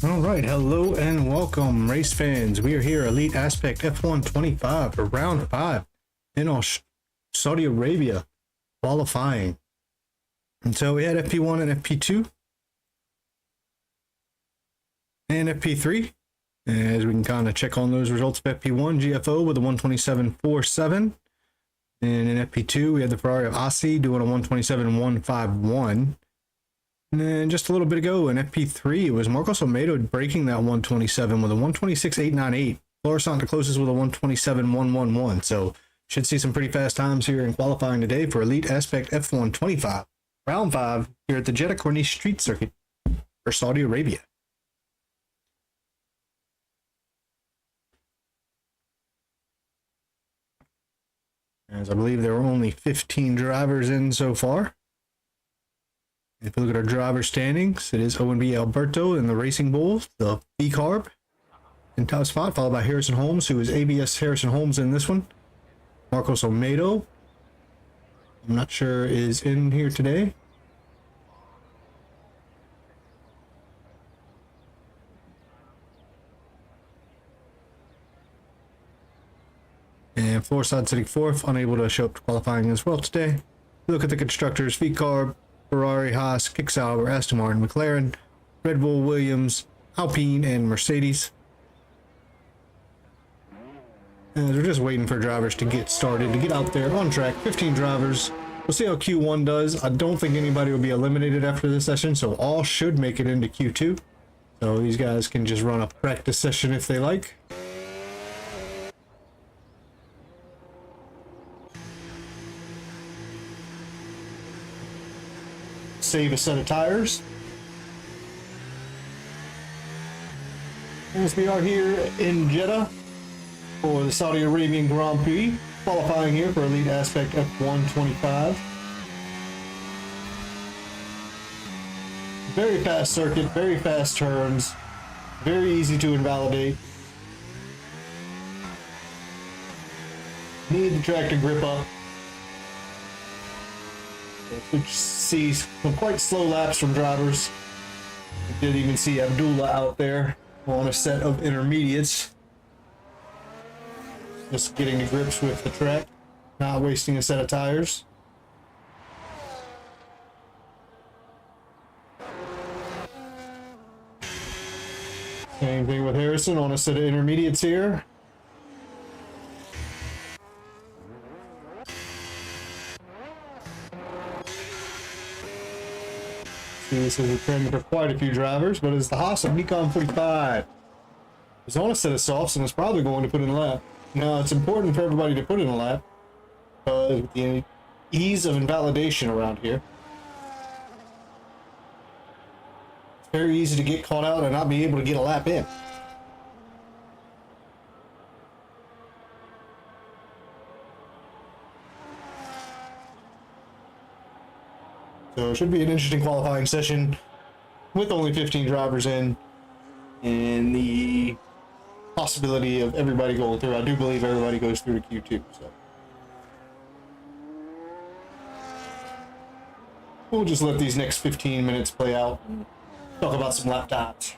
All right, hello and welcome, race fans. We are here, Elite Aspect F125 for round 5 in Saudi Arabia qualifying. And so we had FP1 and FP2 and FP3. As we can kind of check on those results of FP1, GFO with a 127.47. And in FP2, we had the Ferrari of Asi doing a 127.151. And then just a little bit ago in FP3, it was Marcos Almeida breaking that 127 with a 126.898. Florissant the closest with a 127.111. So should see some pretty fast times here in qualifying today for Elite Aspect F125. Round 5 here at the Jeddah Corniche Street Circuit for Saudi Arabia. As I believe there were only 15 drivers in so far. If you look at our driver standings, it is O&B Alberto in the Racing Bulls, the B-Carb in top spot, followed by Harrison Holmes, who is ABS Harrison Holmes in this one. Marcos Almeida, I'm not sure is in here today. And Florissant sitting 4th, unable to show up to qualifying as well today. Look at the constructors, V-Carb, Ferrari, Haas, Kicksauber, Aston Martin, McLaren, Red Bull, Williams, Alpine, and Mercedes. As we're just waiting for drivers to get started, to get out there on track. 15 drivers. We'll see how Q1 does. I don't think anybody will be eliminated after this session, so all should make it into Q2. So these guys can just run a practice session if they like. Save a set of tires. As we are here in Jeddah for the Saudi Arabian Grand Prix, qualifying here for Elite Aspect F125. Very fast circuit, very fast turns, very easy to invalidate. Need the track to grip up. We see some quite slow laps from drivers. We did even see Abdullah out there on a set of intermediates. Just getting to grips with the track, not wasting a set of tires. Same thing with Harrison on a set of intermediates here. This is a trend for quite a few drivers, but it's the Haas of Nikon 45. It's on a set of softs and it's probably going to put in a lap. Now, it's important for everybody to put in a lap with the ease of invalidation around here. It's very easy to get caught out and not be able to get a lap in. So it should be an interesting qualifying session with only 15 drivers in and the possibility of everybody going through. I do believe everybody goes through to Q2. So we'll just let these next 15 minutes play out and talk about some lap times.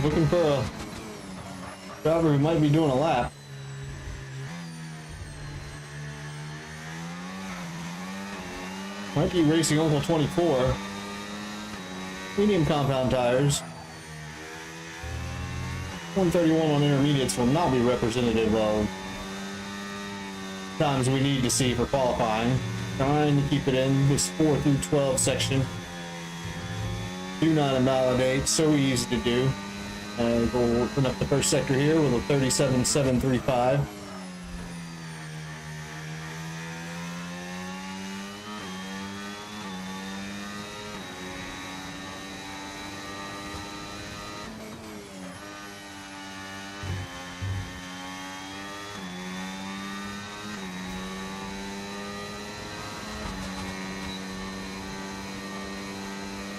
Looking for a driver who might be doing a lap. Might be racing Uncle 24. Medium compound tires. 131 on intermediates will not be representative of times we need to see for qualifying. Trying to keep it in this 4 through 12 section. Do not invalidate. So easy to do. We'll open up the first sector here with a 37.735.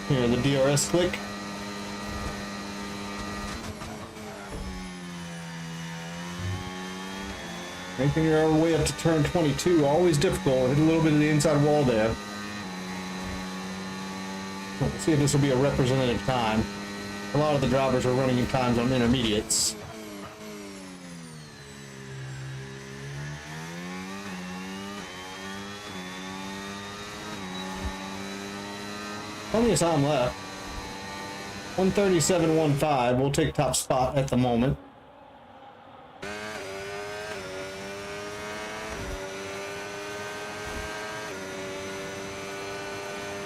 Here, the DRS click. Making your way up to turn 22, always difficult. Hit a little bit of the inside wall there. We'll see if this will be a representative time. A lot of the drivers are running in times on intermediates. Plenty of time left. 137.15. We'll take top spot at the moment.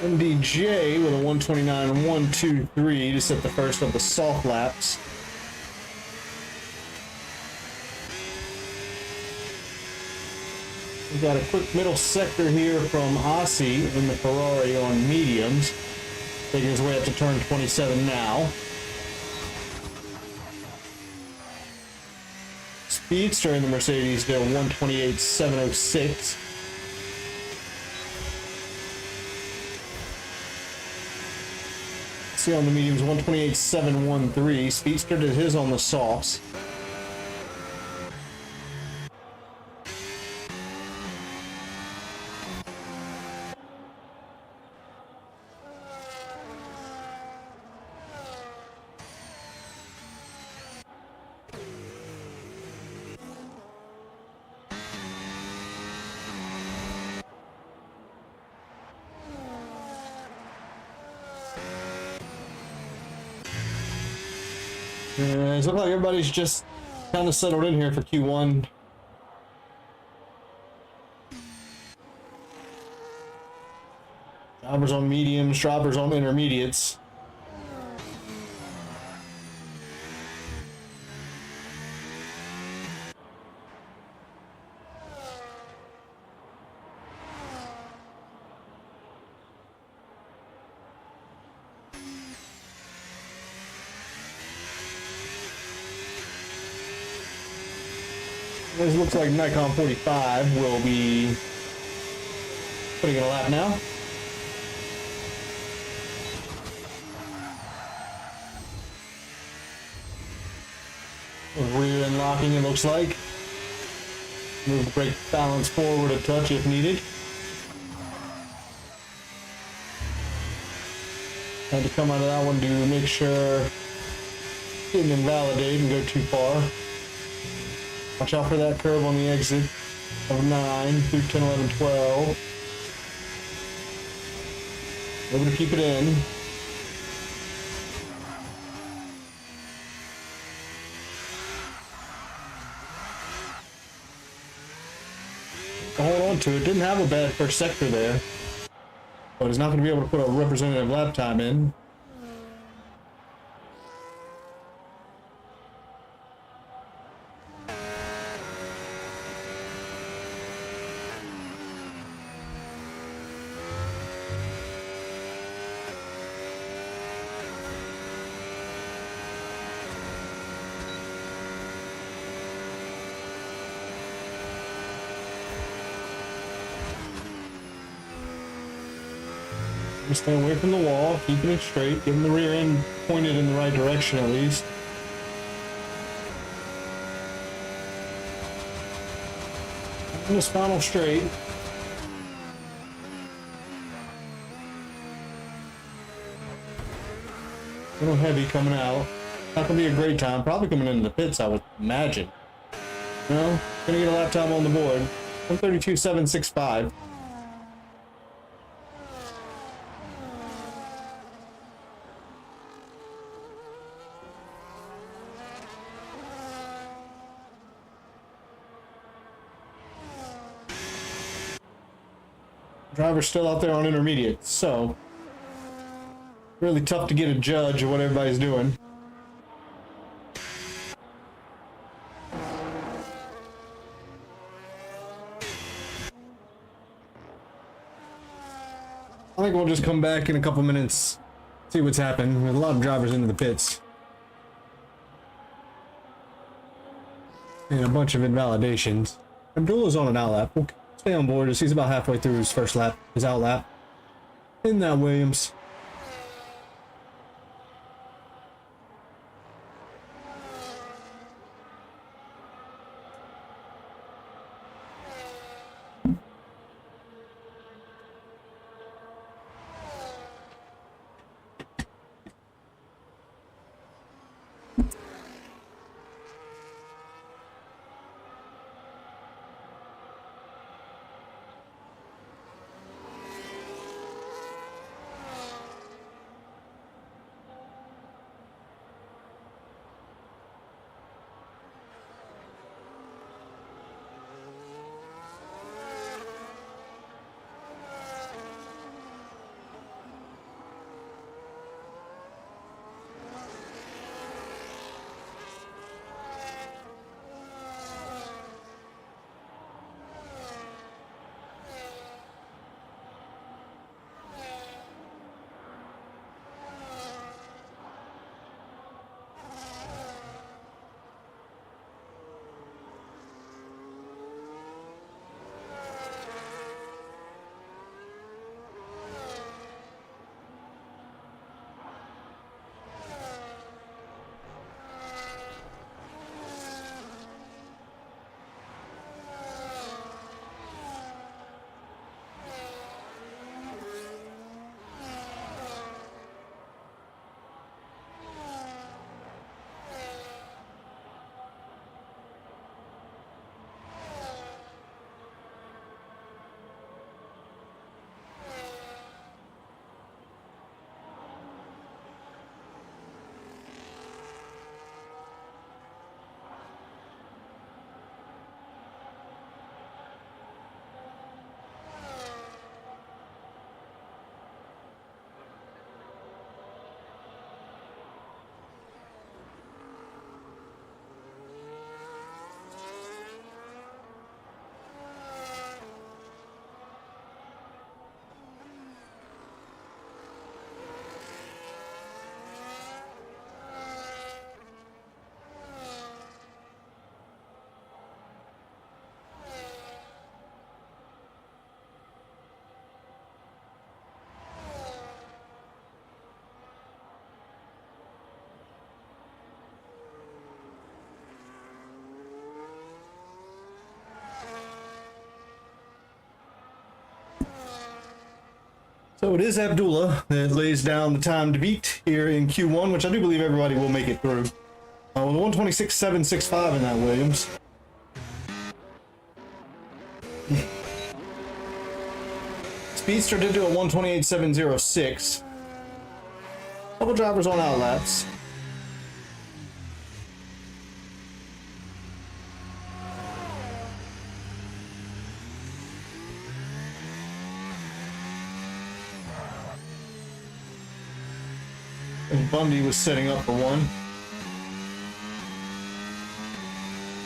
MDJ with a 129.123 to set the first of the soft laps. We've got a quick middle sector here from Aussie in the Ferrari on mediums. Taking his way up to turn 27 now. Speedster in the Mercedes there, 128.706. See on the mediums, 128.713. Speedster did his on the softs. It looks like everybody's just kind of settled in here for Q1. Drivers on mediums, drivers on intermediates. This looks like Nikon 45 will be putting in a lap now. Rear end locking, it looks like. Move the brake balance forward a touch if needed. Had to come out of that one to make sure didn't invalidate and go too far. Watch out for that curve on the exit of 9 through 10, 11, 12. Able to keep it in. Hold on to it. Didn't have a bad first sector there. But it's not going to be able to put a representative lap time in. Stay away from the wall, keeping it straight, getting the rear end pointed in the right direction at least. And the spinal straight. A little heavy coming out. Not gonna be a great time. Probably coming into the pits, I would imagine. No, gonna get a lap time on the board. 132.765. Driver's still out there on intermediate, so Really tough to get a judge of what everybody's doing. I think we'll just come back in a couple minutes, see what's happened. With a lot of drivers into the pits. And a bunch of invalidations. Abdullah's on an outlap. We'll stay on board as he's about halfway through his first lap, his outlap. In that Williams. So it is Abdullah that lays down the time to beat here in Q1, which I do believe everybody will make it through. With 126.765 in that Williams. Speedster did do a 128.706. Couple drivers on outlaps. And Bundy was setting up for one.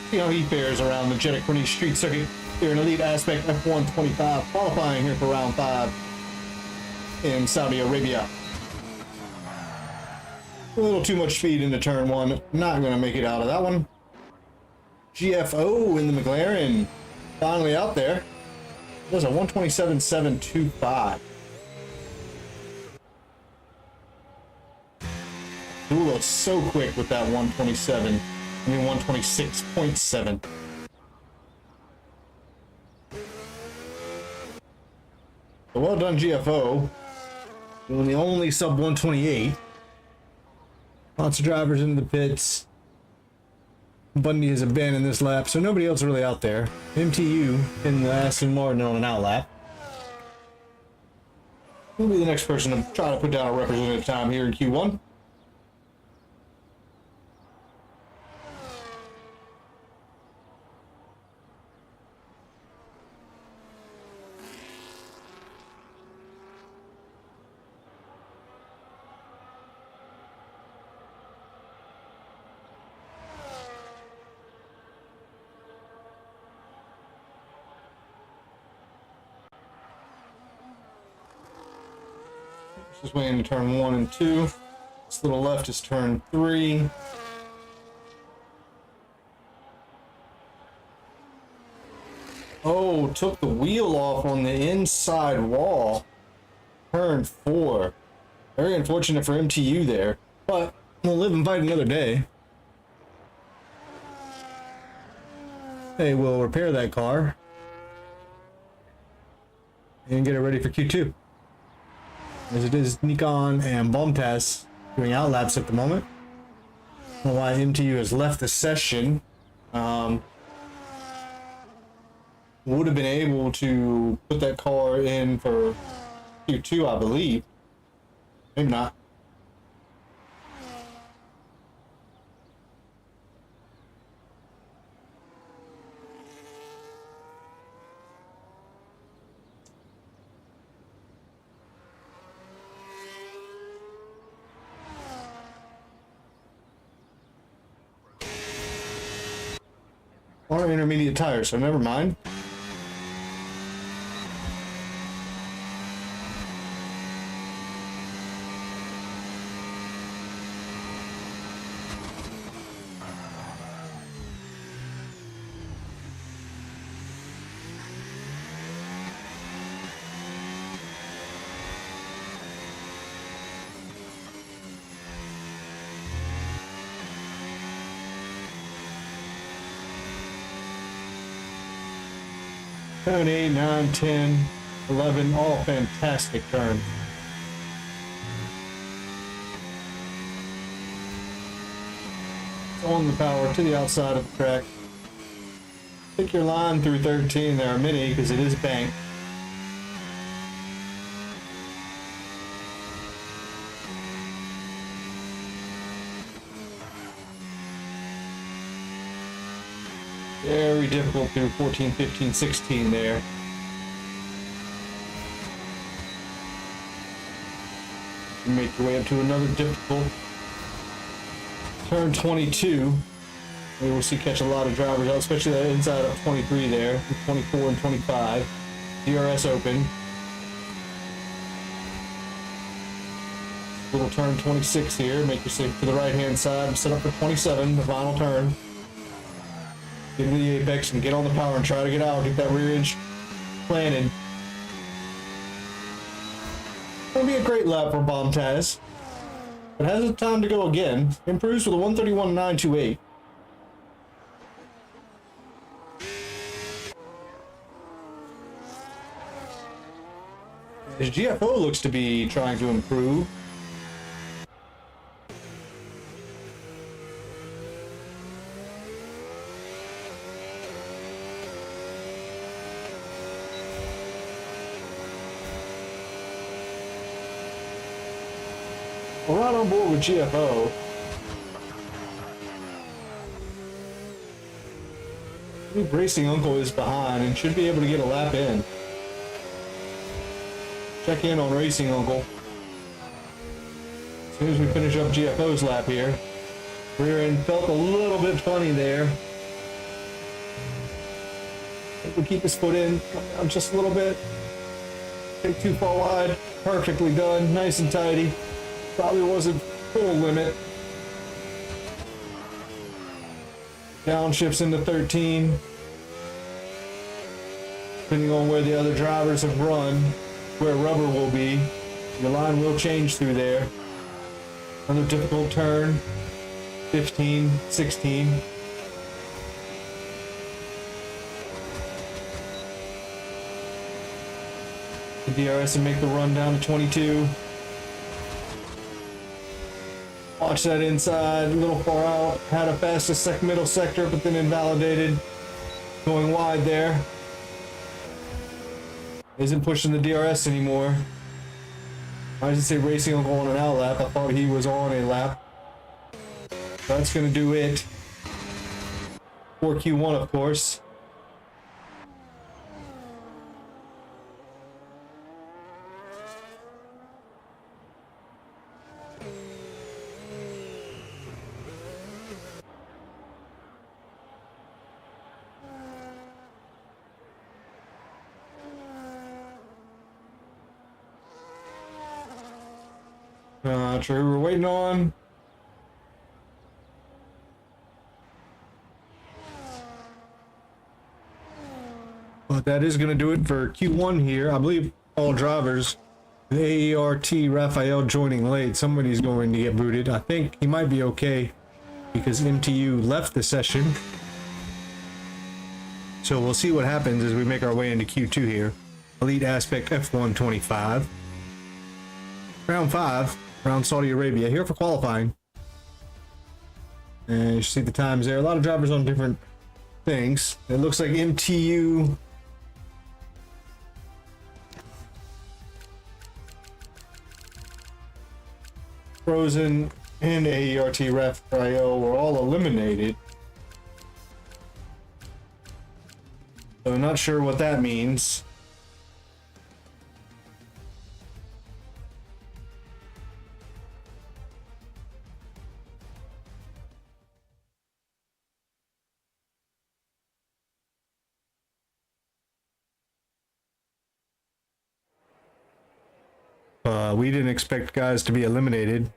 See how he fares around the Jeddah Street Circuit here in Elite Aspect F125, qualifying here for round 5 in Saudi Arabia. A little too much speed into turn 1. Not going to make it out of that one. GFO in the McLaren. Finally out there. It was a 127.725. Dula so quick with that 127. I mean 126.7. So well done, GFO. Doing the only sub 128. Lots of drivers into the pits. Bundy has abandoned this lap, so nobody else really out there. MTU in the Aston Martin on an outlap. He'll be the next person to try to put down a representative time here in Q1. Just waiting to turn 1 and 2. This little left is turn 3. Oh, took the wheel off on the inside wall. Turn 4. Very unfortunate for MTU there, but we'll live and fight another day. They will repair that car and get it ready for Q2. As it is Nikon and Bombtas doing outlaps at the moment. I don't know why MTU has left the session. Would have been able to put that car in for Q2, I believe. Maybe not. Or intermediate tires, so never mind. Seven, 8, 9, 10, 11, all fantastic turns. On the power to the outside of the track. Pick your line through 13 there, mini, because it is banked. Very difficult through 14, 15, 16 there. You make your way up to another difficult turn 22. We will see catch a lot of drivers out, especially that inside of 23 there, 24 and 25. DRS open. Little turn 26 here. Make your safe to the right hand side. Set up for 27, the final turn. Get into the apex and get on the power and try to get out. Get that rear edge planted. It'll be a great lap for Bombtas. But has time to go again. Improves with a 131.928. His GFO looks to be trying to improve. We're right on board with GFO. I believe Racing Uncle is behind and should be able to get a lap in. Check in on Racing Uncle. As soon as we finish up GFO's lap here. Rear end felt a little bit funny there. If we keep his foot in, come down just a little bit. Take too far wide. Perfectly done. Nice and tidy. Probably wasn't full limit. Downshifts into 13. Depending on where the other drivers have run, where rubber will be, your line will change through there. Another difficult turn. 15, 16. The DRS and make the run down to 22. Watch that inside, a little far out. Had a fastest middle sector, but then invalidated. Going wide there. Isn't pushing the DRS anymore. I just say Racing Uncle on an out lap. I thought he was on a lap. That's going to do it for Q1, of course. True, we're waiting on. But that is going to do it for Q1 here. I believe all drivers. The AERT Raphael joining late. Somebody's going to get booted. I think he might be okay because MTU left the session. So we'll see what happens as we make our way into Q2 here. Elite Aspect F125. Round 5, around Saudi Arabia. Here for qualifying. And you see the times there. A lot of drivers on different things. It looks like MTU... Frozen and AERT Raphael were all eliminated. So I'm not sure what that means. We didn't expect guys to be eliminated.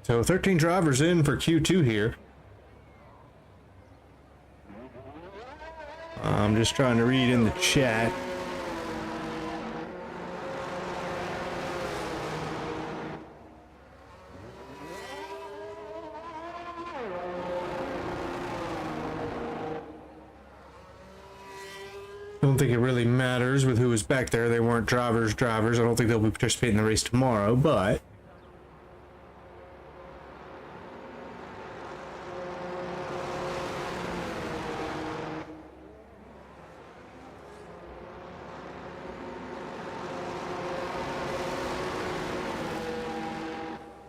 So 13 drivers in for Q2 here. I'm just trying to read in the chat. Don't think it really matters with who was back there. They weren't drivers. I don't think they'll be participating in the race tomorrow, but...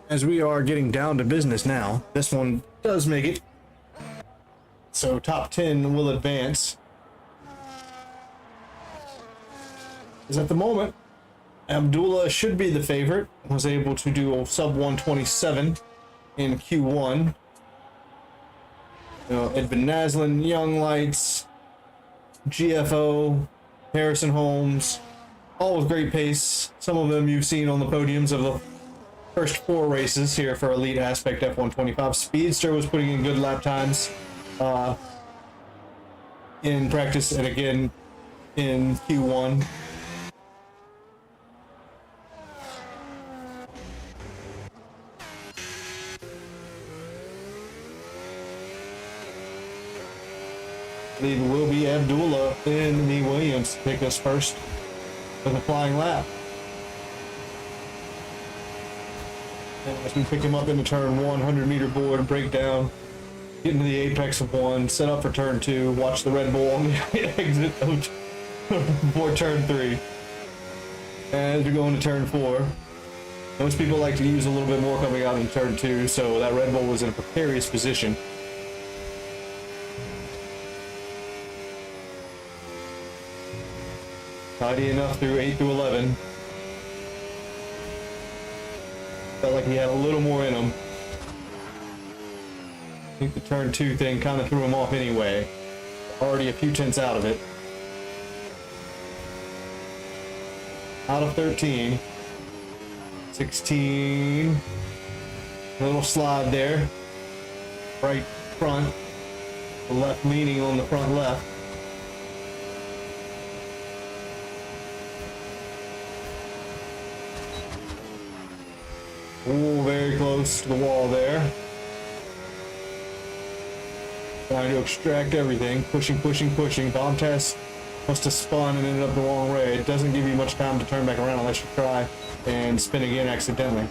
as we are getting down to business now, this one does make it. So top 10 will advance. As at the moment, Abdullah should be the favorite. Was able to do a sub 127 in Q1. Edvin Naslin, Young Lights, GFO, Harrison Holmes, all with great pace. Some of them you've seen on the podiums of the first 4 races here for Elite Aspect F125. Speedster was putting in good lap times in practice and again in Q1. I believe it will be Abdullah in the Williams to take us first with a flying lap. As we pick him up into turn 1, 100-meter board, break down, get into the apex of 1, set up for turn 2, watch the Red Bull on the exit for turn 3. As we go into turn 4, most people like to use a little bit more coming out in turn 2, so that Red Bull was in a precarious position. Tidy enough through 8 to 11. Felt like he had a little more in him. I think the turn 2 thing kind of threw him off anyway. Already a few tenths out of it. Out of 13. 16. A little slide there. Right front. The left leaning on the front left. Ooh, very close to the wall there. Trying to extract everything. Pushing, pushing, pushing. Bomb test must have spun and ended up the wrong way. It doesn't give you much time to turn back around unless you try and spin again accidentally.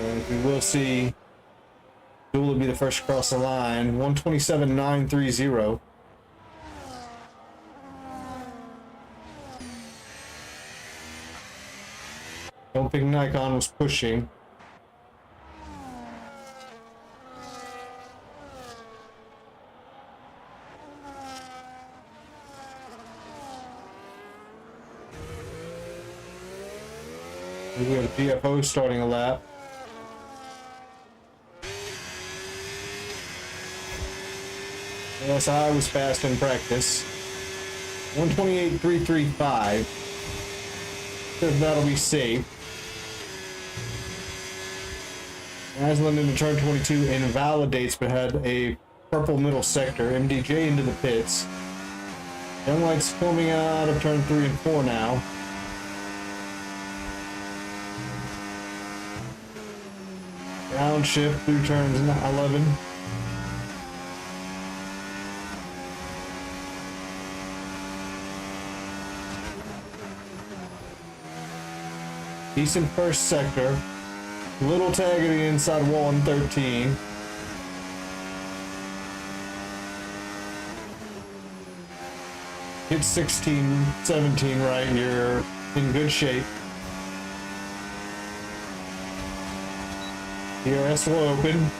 And we will see Abdullah be the first across the line. 127.930. Don't think Nikon was pushing. We have GFO starting a lap. Yes, I was fast in practice. 128.335. If that'll be safe. Aslan into turn 22 invalidates, but had a purple middle sector. MDJ into the pits. Young lights coming out of turn 3 and 4 now. Downshift through turns 11. Decent first sector. Little tag at the inside wall in 13. Hit 16, 17 right here. In good shape. DRS will open.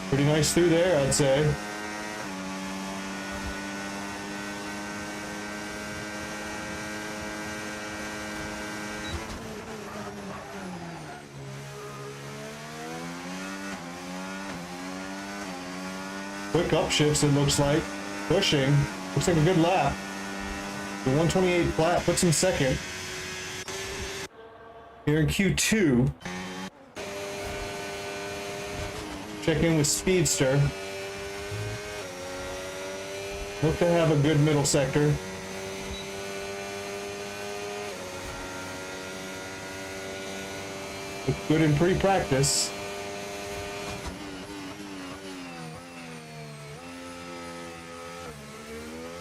Pretty nice through there, I'd say. Quick upshifts, it looks like. Pushing. Looks like a good lap. The 128 flat puts him second. Here in Q2. Check in with Speedster. Look to have a good middle sector. Look good in pre-practice.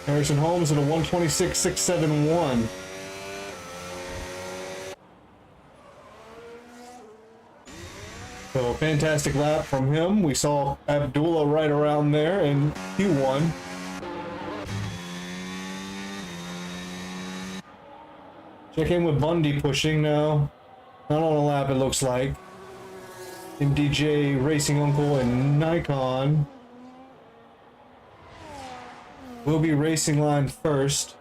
Harrison Holmes at a 126.671. So fantastic lap from him. We saw Abdullah right around there in Q1. Check in with Bundy pushing now. Not on a lap, it looks like. And DJ Racing Uncle and Nikon will be racing line first.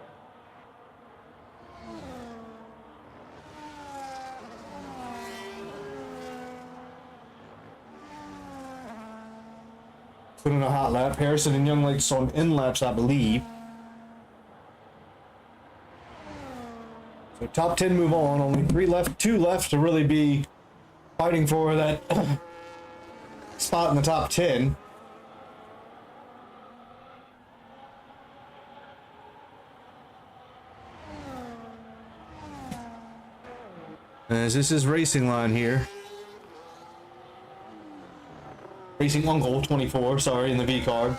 Put in a hot lap. Harrison and Young Lakes on in laps, I believe. So top 10 move on. Only 2 left to really be fighting for that spot in the top 10. As this is racing line here. Racing Uncle 24, sorry, in the V card.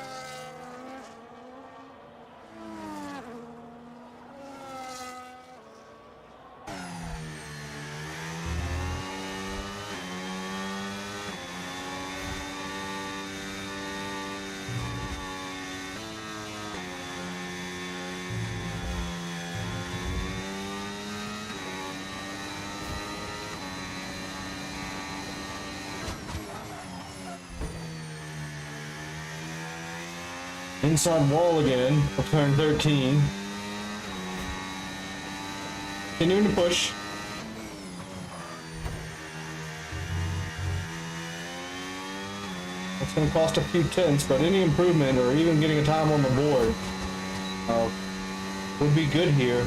Inside wall again for turn 13. Continuing to push. It's going to cost a few tenths, but any improvement or even getting a time on the board would be good here.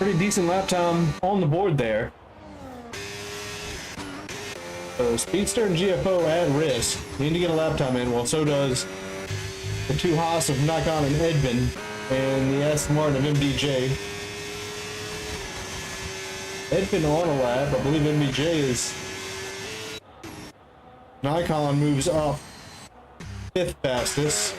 Pretty decent lap time on the board there. So Speedster and GFO at risk. Need to get a lap time in. Well, so does the two Haas of Nikon and Edvin and the Aston Martin of MDJ. Edvin on a lap. I believe MDJ is... Nikon moves up 5th fastest.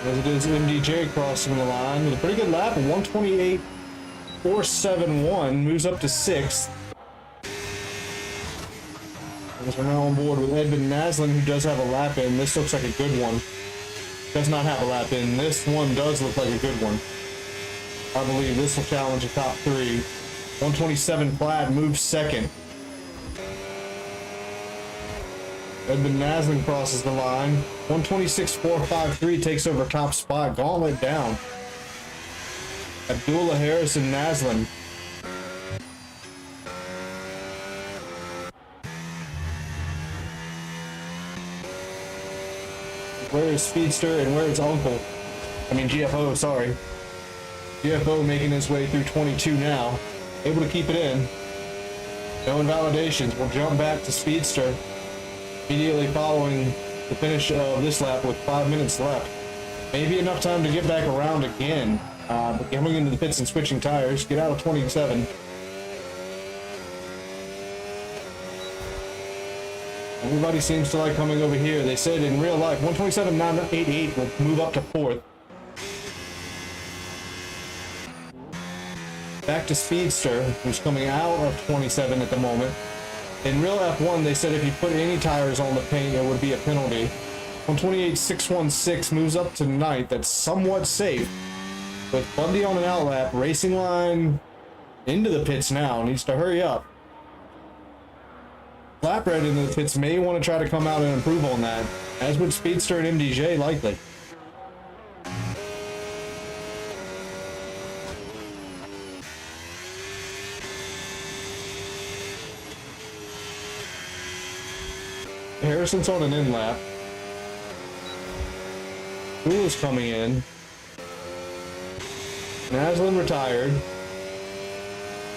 As it is MDJ crossing the line with a pretty good lap of 128.471, moves up to 6th. We're now on board with Edvin Naslin, who does have a lap in. This looks like a good one. Does not have a lap in. This one does look like a good one. I believe this will challenge the top 3. 127 flat moves 2nd. Edvin Naslin crosses the line. 126.453 takes over top spot. Gauntlet down. Abdullah Harrison Naslin. Where is Speedster and where is Uncle? I mean GFO, sorry. GFO making his way through 22 now. Able to keep it in. No invalidations. We'll jump back to Speedster immediately following the finish of this lap with 5 minutes left. Maybe enough time to get back around again. But coming into the pits and switching tires, get out of 27. Everybody seems to like coming over here. They said in real life, 127.988 will move up to 4th. Back to Speedster, who's coming out of 27 at the moment. In real F1, they said if you put any tires on the paint, it would be a penalty. 128.616 moves up to 9th. That's somewhat safe. With Bundy on an outlap, racing line into the pits now. Needs to hurry up. Flatbread into the pits may want to try to come out and improve on that, as would Speedster and MDJ likely. Harrison's on an in lap. Cool's coming in. Naslin retired.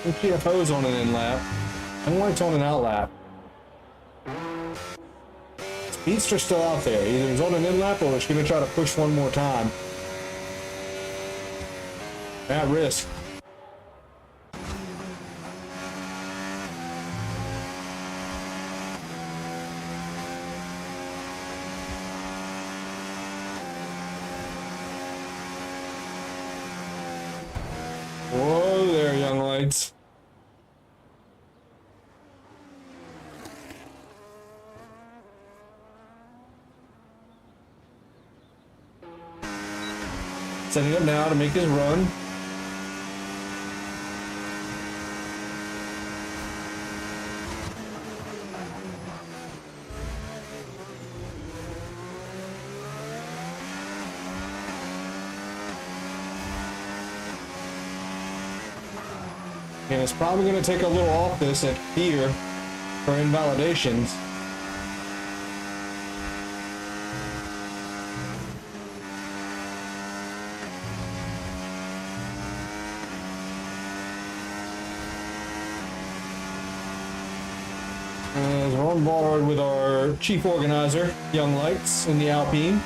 GFO's on an in lap. And White's on an out lap. Speedster's still out there. Either he's on an in lap or he's going to try to push one more time. At risk. Whoa there, young lights. Setting up now to make his run. And it's probably going to take a little off this at here for invalidations. As we're on board with our chief organizer, Young Lights, in the Alpine.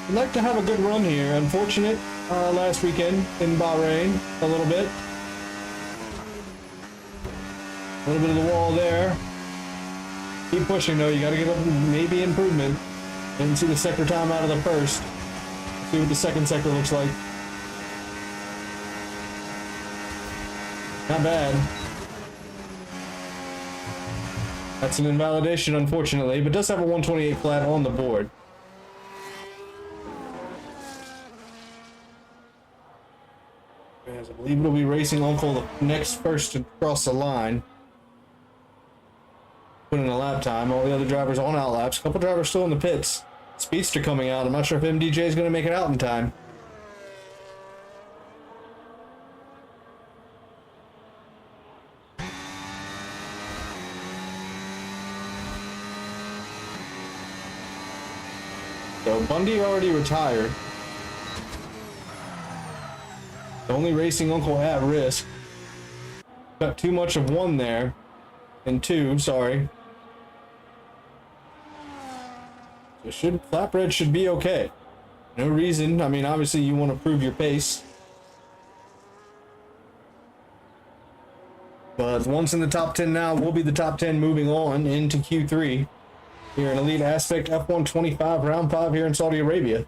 We'd like to have a good run here. Unfortunate last weekend in Bahrain, a little bit. A little bit of the wall there. Keep pushing though, you gotta get up, maybe improvement. Didn't see the sector time out of the first. See what the second sector looks like. Not bad. That's an invalidation, unfortunately, but does have a 128 flat on the board. As I believe it'll be racing Uncle the next first to cross the line. Put in a lap time. All the other drivers on out laps. A couple drivers still in the pits. Speedster coming out. I'm not sure if MDJ is going to make it out in time. So Bundy already retired. Only racing uncle at risk. Got too much of one there. And two, sorry. So flatbread should be okay. No reason. I mean, obviously you want to prove your pace. But once in the top 10 now, we'll be the top 10 moving on into Q3. Here in Elite Aspect F125 round 5 here in Saudi Arabia.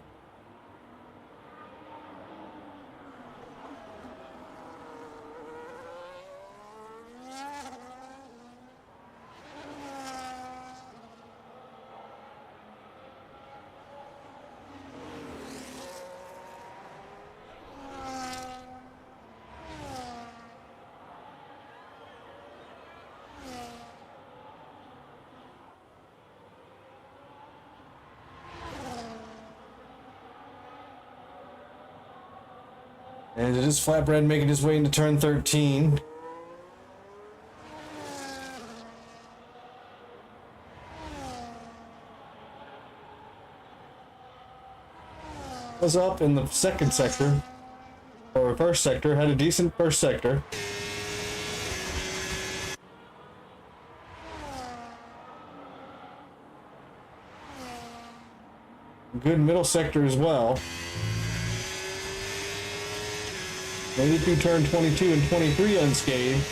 And it is Flatbread making his way into turn 13. Was up in the second sector, or first sector, had a decent first sector. Good middle sector as well. Made it through turn 22 and 23 unscathed.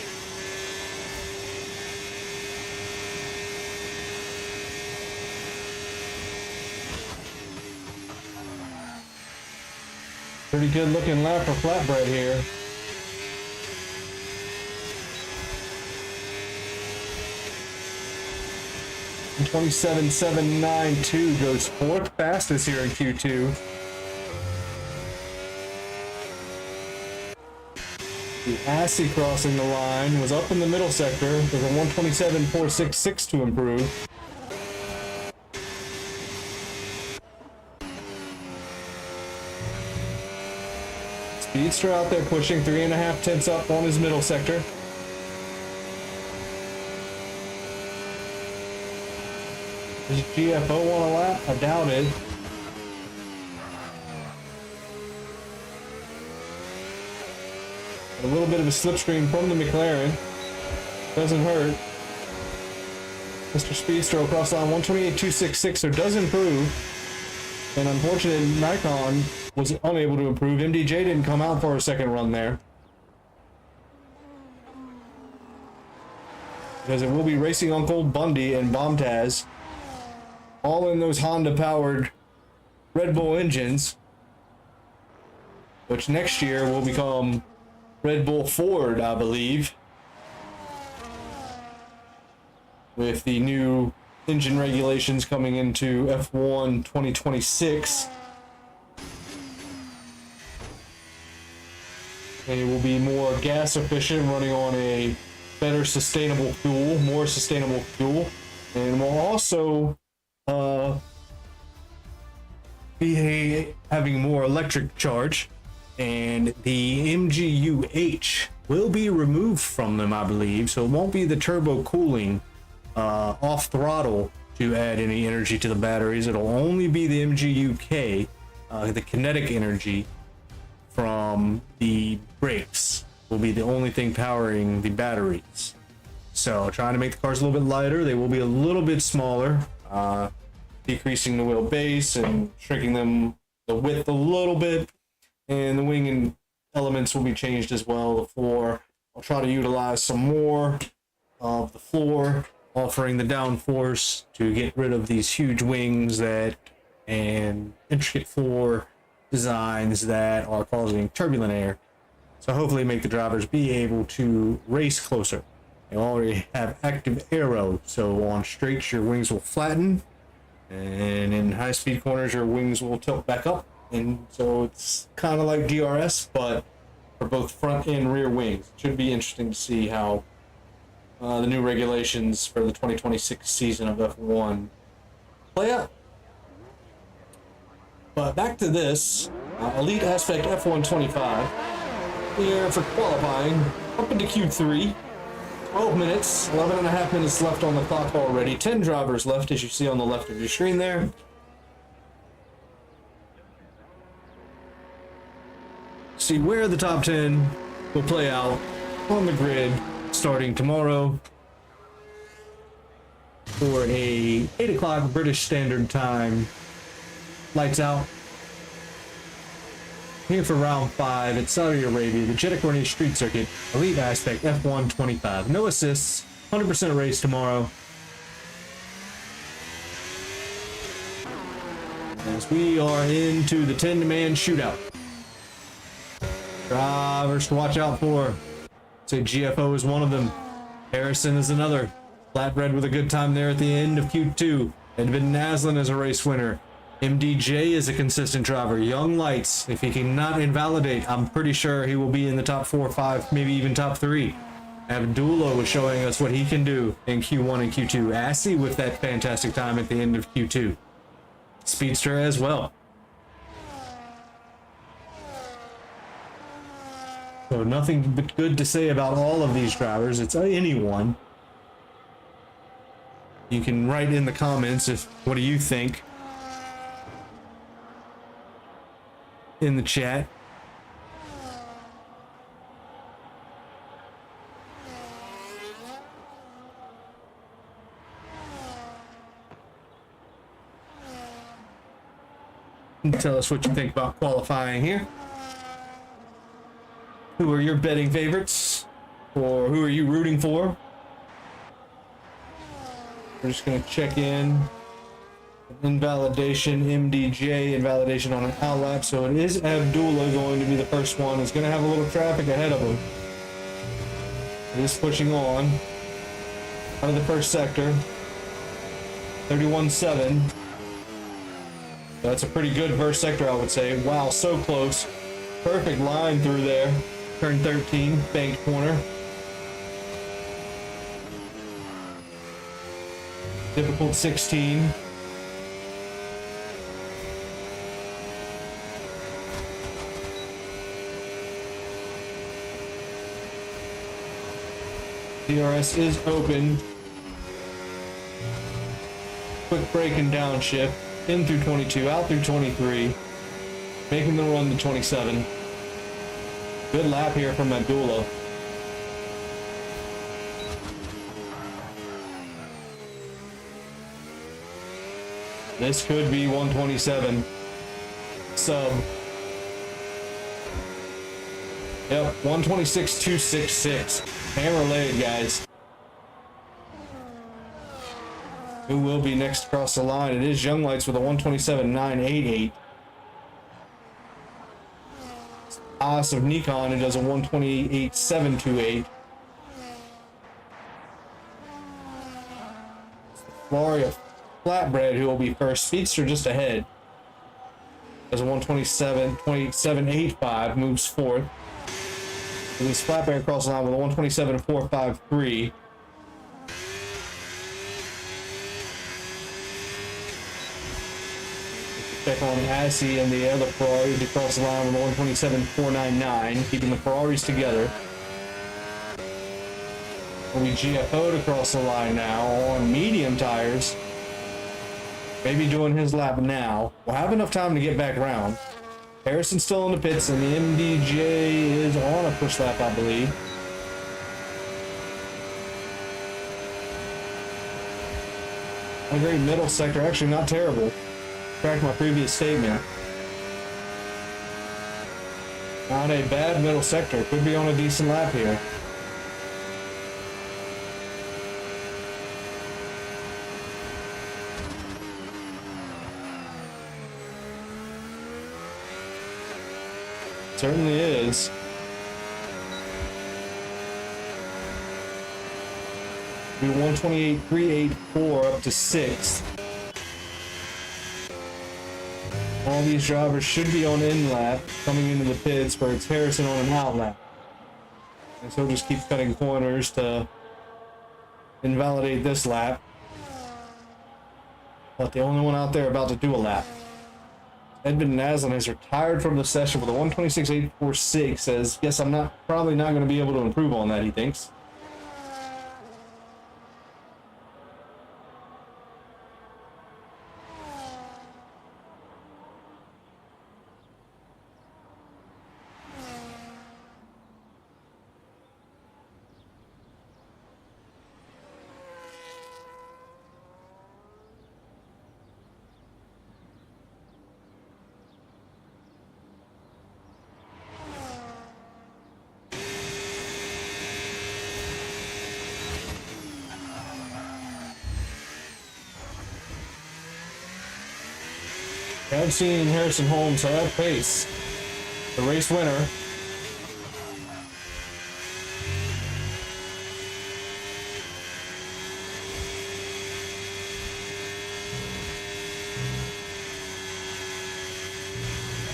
Pretty good looking lap for Flatbread here. And 27.792 goes fourth fastest here in Q2. The Assy crossing the line was up in the middle sector. There's a 127.466 to improve. Speedster out there pushing 3.5 tenths up on his middle sector. Is GFO on a lap? I doubt it. A little bit of a slipstream from the McLaren. Doesn't hurt. Mr. Speedster across the line, 128.266, so does improve. And unfortunately, Nikon was unable to improve. MDJ didn't come out for a second run there. Because it will be Racing Uncle, Bundy, and Bombtaz. All in those Honda-powered Red Bull engines. Which next year will become Red Bull Ford, I believe, with the new engine regulations coming into F1 2026. They will be more gas efficient, running on a better sustainable fuel, more sustainable fuel, and will also be having more electric charge. And the MGU-H will be removed from them, I believe, so it won't be the turbo cooling off throttle to add any energy to the batteries. It'll only be the MGU-K, the kinetic energy from the brakes will be the only thing powering the batteries. So trying to make the cars a little bit lighter. They will be a little bit smaller, decreasing the wheelbase and shrinking them the width a little bit. And the wing and elements will be changed as well. The floor, I'll try to utilize some more of the floor, offering the downforce to get rid of these huge wings that and intricate floor designs that are causing turbulent air. So hopefully make the drivers be able to race closer. They already have active aero, so on straights your wings will flatten, and in high speed corners your wings will tilt back up. And so it's kind of like DRS, but for both front and rear wings. It should be interesting to see how the new regulations for the 2026 season of F1 play out. But back to this, Elite Aspect F125. Here for qualifying, up into Q3. 12 minutes, 11.5 minutes left on the clock already. 10 drivers left, as you see on the left of your screen see where the top 10 will play out on the grid starting tomorrow for a 8 o'clock British Standard Time. Lights out. Here for round 5 at Saudi Arabia, the Jeddah Street Circuit, Elite Aspect F1 25. No assists, 100% race tomorrow. As we are into the 10-man shootout. Drivers to watch out for. Say GFO is one of them. Harrison is another. Flatbread with a good time there at the end of Q2. Edvin Naslin is a race winner. MDJ is a consistent driver. Young Lights, if he cannot invalidate, I'm pretty sure he will be in the top 4 or 5, maybe even top 3. Abdullah was showing us what he can do in Q1 and Q2. Assy with that fantastic time at the end of Q2. Speedster as well. So nothing but good to say about all of these drivers. It's anyone. You can write in the comments if what do you think in the chat. Tell us what you think about qualifying here. Who are your betting favorites? Or who are you rooting for? We're just going to check in. Invalidation, MDJ, invalidation on an outlap. So it is Abdullah going to be the first one. He's going to have a little traffic ahead of him. It is pushing on. Out of the first sector. 31.7. That's a pretty good first sector, I would say. Wow, so close. Perfect line through there. Turn 13, banked corner. Difficult 16. DRS is open. Quick break and downshift. In through 22, out through 23. Making the run to 27. Good lap here from Abdullah. This could be 127 sub. Yep, 126.266. Hammer laid, guys. Who will be next across the line? It is Young Lights with a 127.988. Haas of Nikon, who does a 128.728. Floria Flatbread, who will be first. Speedster just ahead. Does a 127.2785, moves fourth. And this Flatbread across the line with a 127.453. Check on Assy and the other Ferrari to cross the line with a 127.499, keeping the Ferraris together. Will be GFO to cross the line now on medium tires. Maybe doing his lap now. We'll have enough time to get back around. Harrison's still in the pits, and the MDJ is on a push lap, I believe. A great middle sector, actually not terrible. Correct my previous statement. Not a bad middle sector. Could be on a decent lap here. Certainly is. Be 128.384 up to 6th. All these drivers should be on in lap coming into the pits, where it's Harrison on an out lap. And so he'll just keep cutting corners to invalidate this lap. But the only one out there about to do a lap. Edvin Naslin has retired from the session with a 126.846. Says, yes, I'm probably not going to be able to improve on that, he thinks. I've seen Harrison Holmes have pace. The race winner.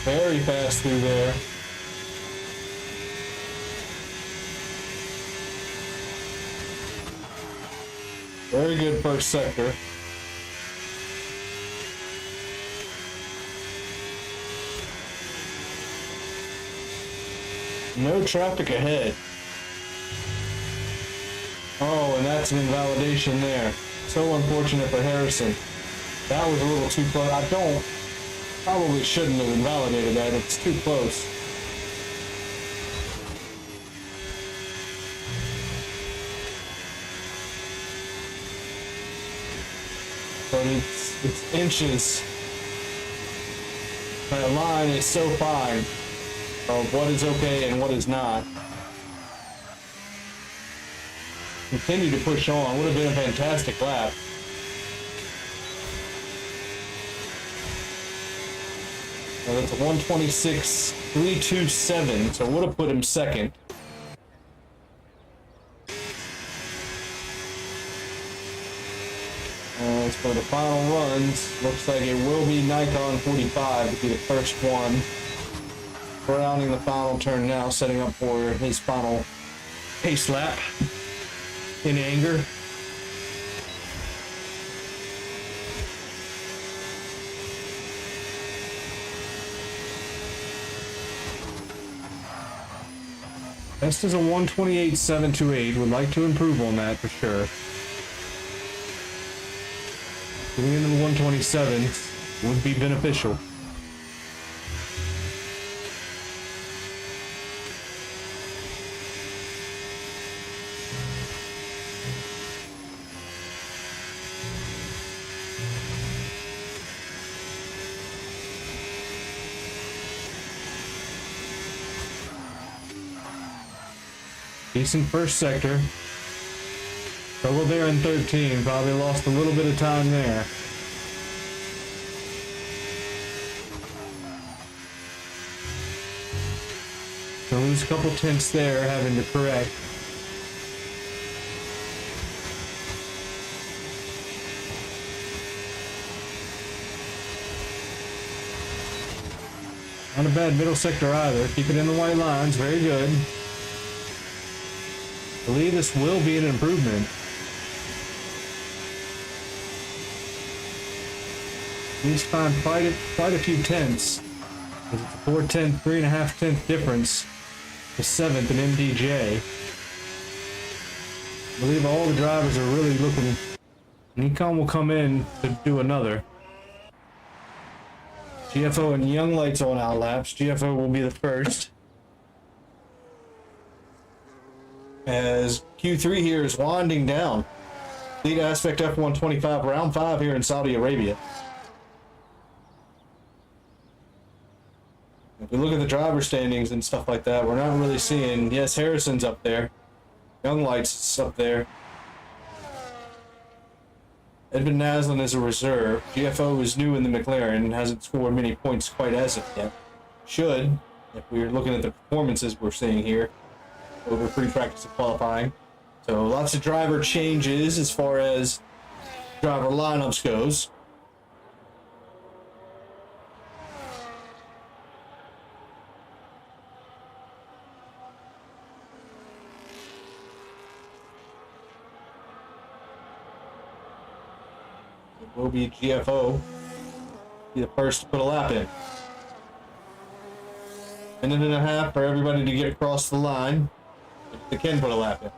Very fast through there. Very good first sector. No traffic ahead. Oh, and that's an invalidation there. So unfortunate for Harrison. That was a little too close. Probably shouldn't have invalidated that. It's too close. But it's inches. That line is so fine of what is okay and what is not. Continue to push on. Would have been a fantastic lap. Well, that's a 126.327, so would have put him second. As for the final runs, looks like it will be Nikon 45 to be the first one. Rounding the final turn now, setting up for his final pace lap in anger. Best is a 128.728. Would like to improve on that for sure. Getting into the 127 would be beneficial. Decent first sector. Struggled there in 13, probably lost a little bit of time there. So lose a couple tenths there, having to correct. Not a bad middle sector either. Keep it in the white lines, very good. I believe this will be an improvement. Needs to find quite a few tenths. It's a 4/10, 3.5 tenth difference to 7th in MDJ. I believe all the drivers are really looking. Nikon will come in to do another. GFO and Young Lights on out laps. GFO will be the first. As Q3 here is winding down. Lead Aspect F125, round 5 here in Saudi Arabia. If we look at the driver standings and stuff like that, we're not really seeing, yes, Harrison's up there. Young Lights is up there. Edmund Naslin is a reserve. GFO is new in the McLaren and hasn't scored many points quite as of yet. Should, if we're looking at the performances we're seeing here over pre-practice and qualifying. So lots of driver changes as far as driver lineups goes. It will be GFO. Be the first to put a lap in. Minute and a half for everybody to get across the line. If they can put a lap in.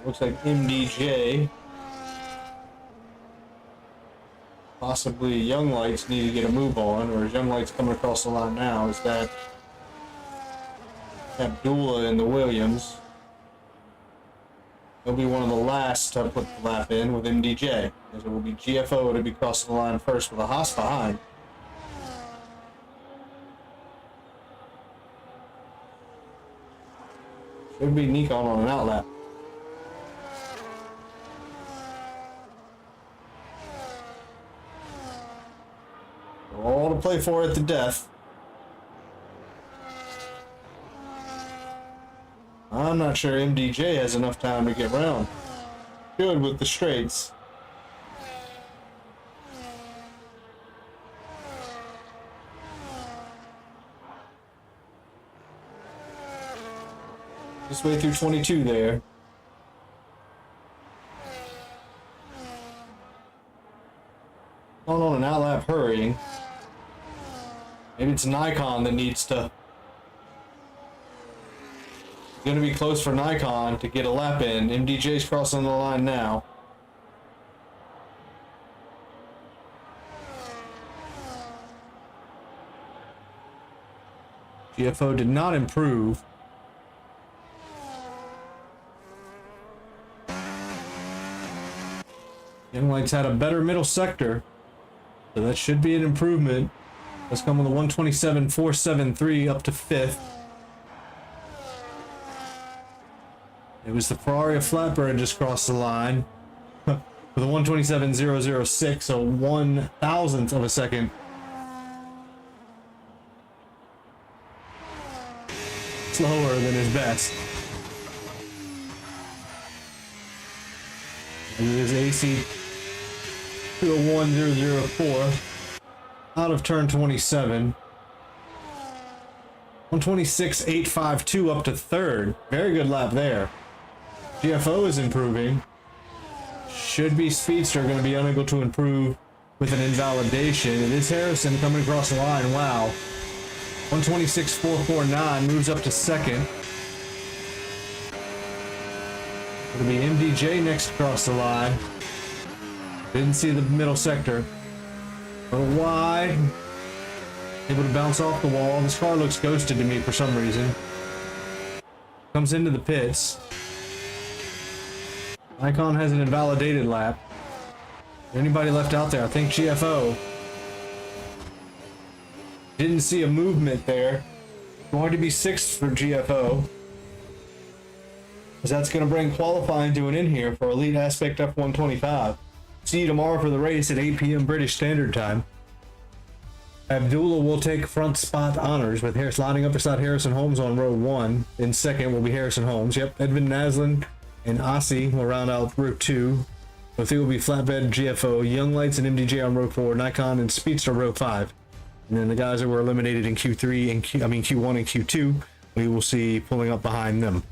Looks like MDJ, possibly Young Lights need to get a move on, or is Young Lights coming across the line now? Is that Abdullah in the Williams? He'll be one of the last to put the lap in with MDJ, as it will be GFO to be crossing the line first with a Haas behind. Should be Nikon on an outlap. all to play for at the death. I'm not sure MDJ has enough time to get around. Good with the straights. Just way through 22 there. Going on an outlap hurrying. Maybe it's Nikon that needs to. Going to be close for Nikon to get a lap in. MDJ's crossing the line now. GFO did not improve. Young Lights had a better middle sector, so that should be an improvement. Let's come with a 127.473 up to 5th. It was the Ferrari of Flatbird just crossed the line with a 127.006, so 1,000th of a second. Slower than his best. And it is AC 201.004 out of turn 27. 126.852 up to 3rd. Very good lap there. GFO is improving. Should be Speedster going to be unable to improve with an invalidation. It is Harrison coming across the line. Wow. 126.449 moves up to 2nd. It'll be MDJ next across the line. Didn't see the middle sector. A little wide. Able to bounce off the wall. This car looks ghosted to me for some reason. Comes into the pits. Icon has an invalidated lap. Anybody left out there? I think GFO. Didn't see a movement there. Going to be 6th for GFO. Because that's going to bring qualifying to an end here for Elite Aspect F125. See you tomorrow for the race at 8 p.m. British Standard Time. Abdullah will take front spot honors with Harris lining up beside Harrison Holmes on row 1. In 2nd will be Harrison Holmes. Yep, Edvin Naslin and Aussie will round out row 2. Row 3 will be Flatbed, GFO, Young Lights, and MDJ on row 4. Nikon and Speedster row 5. And then the guys that were eliminated in Q3 and Q1 and Q2, we will see pulling up behind them.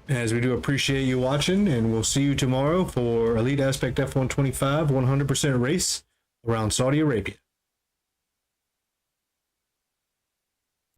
As we do appreciate you watching, and we'll see you tomorrow for Elite Aspect F125 100% race around Saudi Arabia.